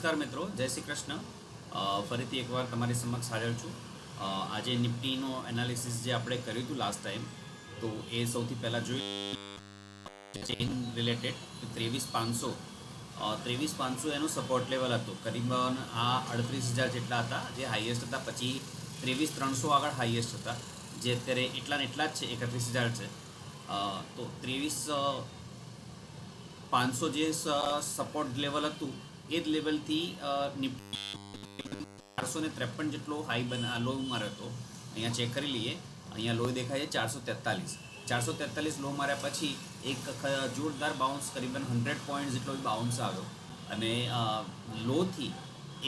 નમસ્કાર મિત્રો, જય શ્રી કૃષ્ણ. ફરીથી એકવાર તમારી સમક્ષ હાજર છું. આજે નિફ્ટીનો એનાલિસિસ જે આપણે કર્યું હતું લાસ્ટ ટાઈમ, તો એ સૌથી પહેલાં જોયું ચેઇન રિલેટેડ 23,500. 23,500 એનું સપોર્ટ લેવલ હતું. કરીબન આ 38,000 જેટલા હતા જે હાઈએસ્ટ હતા. પછી 23,300 આગળ હાઈએસ્ટ હતા, જે અત્યારે એટલા ને એટલા જ છે, 31,000 છે. તો 23,500 જે સપોર્ટ લેવલ હતું એ જ લેવલથી નિફ્ટી 453 જેટલો લો માર્યો હતો. અહીંયા ચેક કરી લઈએ. અહીંયા લો દેખાય છે 443 લો માર્યા પછી એક જોરદાર બાઉન્સ, કરીબન 100 પોઈન્ટ જેટલો બાઉન્સ આવ્યો અને લોથી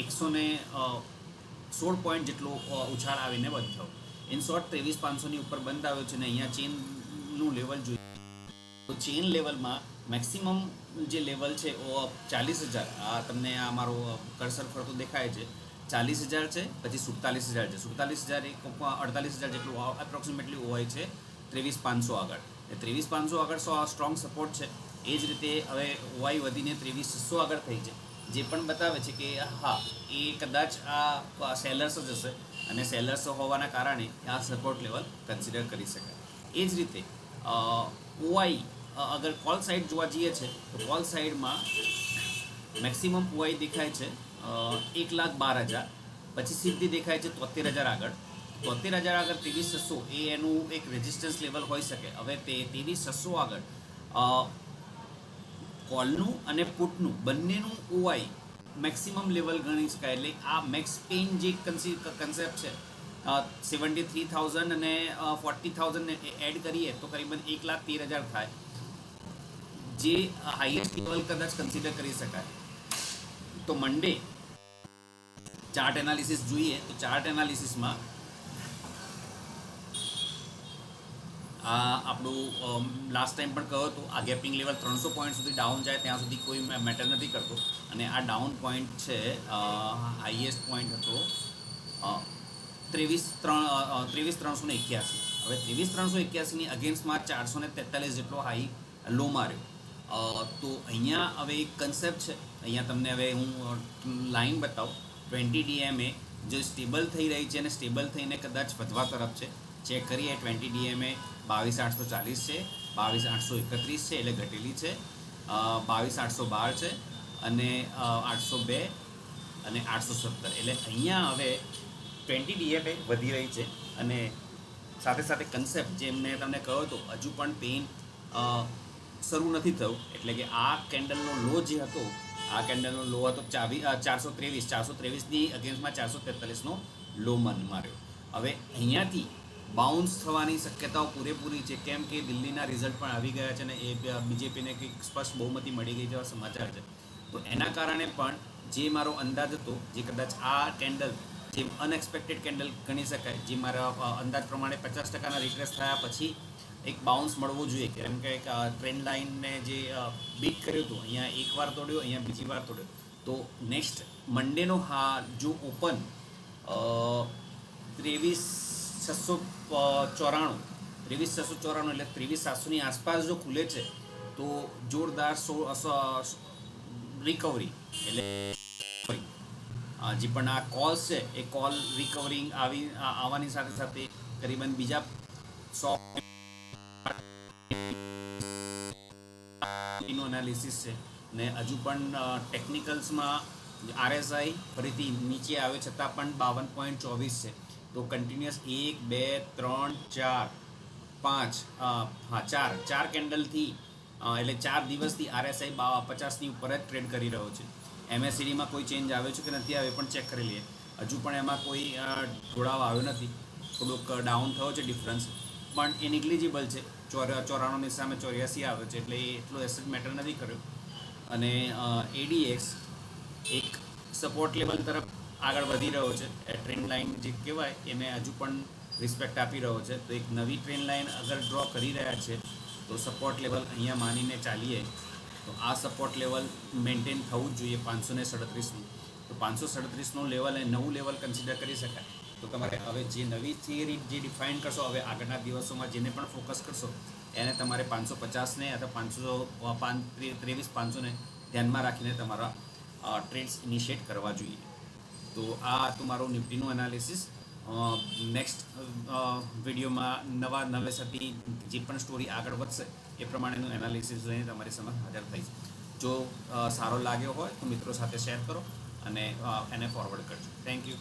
116 પોઈન્ટ જેટલો ઉછાળ આવીને બંધ થયો. ઇન શોર્ટ 23,500ની ઉપર બંધ આવ્યો છે અને અહીંયા ચેનનું લેવલ જોઈએ તો ચેન લેવલમાં મેક્સિમમ જે લેવલ છે 40,000. આ તમને આ મારો કર્સર ફરતો દેખાય છે, 40,000 છે, પછી 47,000 છે. 47,000 એક 48,000 જેટલું એપ્રોક્સિમેટલી હોય છે 23,500 આગળ. 23,500 આગળ સ્ટ્રોંગ સપોર્ટ છે. એ જ રીતે હવે ઓવાઈ વધીને 23,600 આગળ થઈ છે, જે પણ બતાવે છે કે હા, એ કદાચ આ સેલર્સ જ હશે અને સેલર્સ હોવાના કારણે આ સપોર્ટ લેવલ કન્સિડર કરી શકાય. એ જ રીતે ઓવાઈ અગર કોલ સાઇડ જોવા જઈએ છે તો કોલ સાઇડમાં મેક્સિમમ ઓવાઈ દેખાય છે 1,12,000, પછી સીધી દેખાય છે 73,000 આગળ. 73,000 આગળ 23,600 એ એનું એક રેઝિસ્ટન્સ લેવલ હોઈ શકે. હવે તે 23,600 આગળ કોલનું અને પુટનું બંનેનું ઓવાઈ મેક્સિમમ લેવલ ગણી શકાય. એટલે આ મેક્સ પેઇન જે કન્સેપ્ટ છે, 73,000 અને 40,000 એડ કરીએ તો કરીબન 1,13,000 થાય, જે હાઈએસ્ટ લેવલ કદાચ કન્સિડર કરી શકાય. તો મંડે ચાર્ટ એનાલિસિસ જોઈએ તો ચાર્ટ એનાલિસિસમાં આપણું લાસ્ટ ટાઈમ પણ કહ્યું હતું, આ ગેપિંગ લેવલ 300 પોઈન્ટ સુધી ડાઉન જાય ત્યાં સુધી કોઈ મેટર નથી કરતો. અને આ ડાઉન પોઈન્ટ છે, હાઈએસ્ટ પોઈન્ટ હતો 23,381. હવે 23,381ની અગેન્સ્ટમાં 443 જેટલો હાઈ લો માર્યો. તો અહીંયા હવે એક કન્સેપ્ટ છે. અહીંયા તમને હવે હું લાઈન બતાવું. 20 DMA જે સ્ટેબલ થઈ રહી છે અને સ્ટેબલ થઈને કદાચ વધવા તરફ છે. ચેક કરીએ. 20 DMA 22,840 છે, 22,831 છે એટલે ઘટેલી છે, 22,812 છે અને 802 અને 817. એટલે અહીંયા હવે 20 DMA વધી રહી છે અને સાથે સાથે કન્સેપ્ટ જે મેં તમને કહ્યું હતો, હજુ પણ પેઇન શરૂ નથી થયું. એટલે કે આ કેન્ડલનો લો જે હતો, આ કેન્ડલનો લો હતો 423ની અગેન્સ્ટમાં 443નો લો માર્યો. હવે અહીંયાથી બાઉન્સ થવાની શક્યતાઓ પૂરેપૂરી છે, કેમ કે દિલ્હીના રિઝલ્ટ પણ આવી ગયા છે અને એ બીજેપીને કંઈક સ્પષ્ટ બહુમતી મળી ગઈ જેવા સમાચાર છે. તો એના કારણે પણ જે મારો અંદાજ હતો, જે કદાચ આ કેન્ડલ જે અનએક્સપેક્ટેડ કેન્ડલ ગણી શકાય, જે મારા અંદાજ પ્રમાણે 50%ના રિટ્રેસ થયા પછી એક બાઉન્સ મળવો જોઈએ. કેમ કે ટ્રેન્ડ લાઇનને જે બીટ કર્યું હતું, અહીંયા એક વાર તોડ્યો, અહીંયા બીજી વાર તોડ્યો. તો નેક્સ્ટ મંડેનો જો ઓપન 23,694 એટલે 23,700ની આસપાસ જો ખુલે છે તો જોરદાર રિકવરી, એટલે જે પણ આ કોલ્સ છે એ કોલ રિકવરિંગ આવવાની સાથે સાથે કરીબન બીજા 100 એનાલિસિસ છે. ને હજુ પણ ટેકનિકલ્સમાં RSI ફરીથી નીચે આવે છતાં પણ 52.24 છે. તો કન્ટિન્યુઅસ 1 2 3 4 5 ચાર કેન્ડલથી એટલે 4 દિવસથી RSI 50ની ઉપર જ ટ્રેડ કરી રહ્યો છે. MACDમાં કોઈ ચેન્જ આવ્યો છે કે નથી આવ્યો પણ ચેક કરી લઈએ. હજુ પણ એમાં કોઈ ઢોળાવ આવ્યો નથી. થોડુંક ડાઉન થયો છે ડિફરન્સ, પણ એ નિગ્લિજિબલ છે. 94ની સામે 84 આવ્યો છે, એટલે એ એટલો એસેજ મેટર નથી કર્યો. અને ADX એક સપોર્ટ લેવલ તરફ આગળ વધી રહ્યો છે. ટ્રેન્ડ લાઇન જે કહેવાય એને હજુ પણ રિસ્પેક્ટ આપી રહ્યો છે. તો એક નવી ટ્રેન્ડ લાઇન અગર ડ્રો કરી રહ્યા છે તો સપોર્ટ લેવલ અહીંયા માનીને ચાલીએ તો આ સપોર્ટ લેવલ મેન્ટેન થવું જ જોઈએ 537નું. તો 537નું લેવલ એ નવું લેવલ કન્સિડર કરી શકાય. તો તમારે હવે જે નવી થિયરી જે ડિફાઇન કરશો, હવે આગળના દિવસોમાં જેને પણ ફોકસ કરશો એને તમારે 550ને અથવા 23,500ને ધ્યાનમાં રાખીને તમારા ટ્રેડ્સ ઇનિશિએટ કરવા જોઈએ. તો આ તમારું નિફ્ટીનું એનાલિસિસ. નેક્સ્ટ વિડીયોમાં નવેસરથી જે પણ સ્ટોરી આગળ વધશે એ પ્રમાણેનું એનાલિસિસ લઈને તમારી સમક્ષ હાજર થઈશ. જો સારો લાગ્યો હોય તો મિત્રો સાથે શેર કરો અને એને ફોરવર્ડ કરજો. Thank you.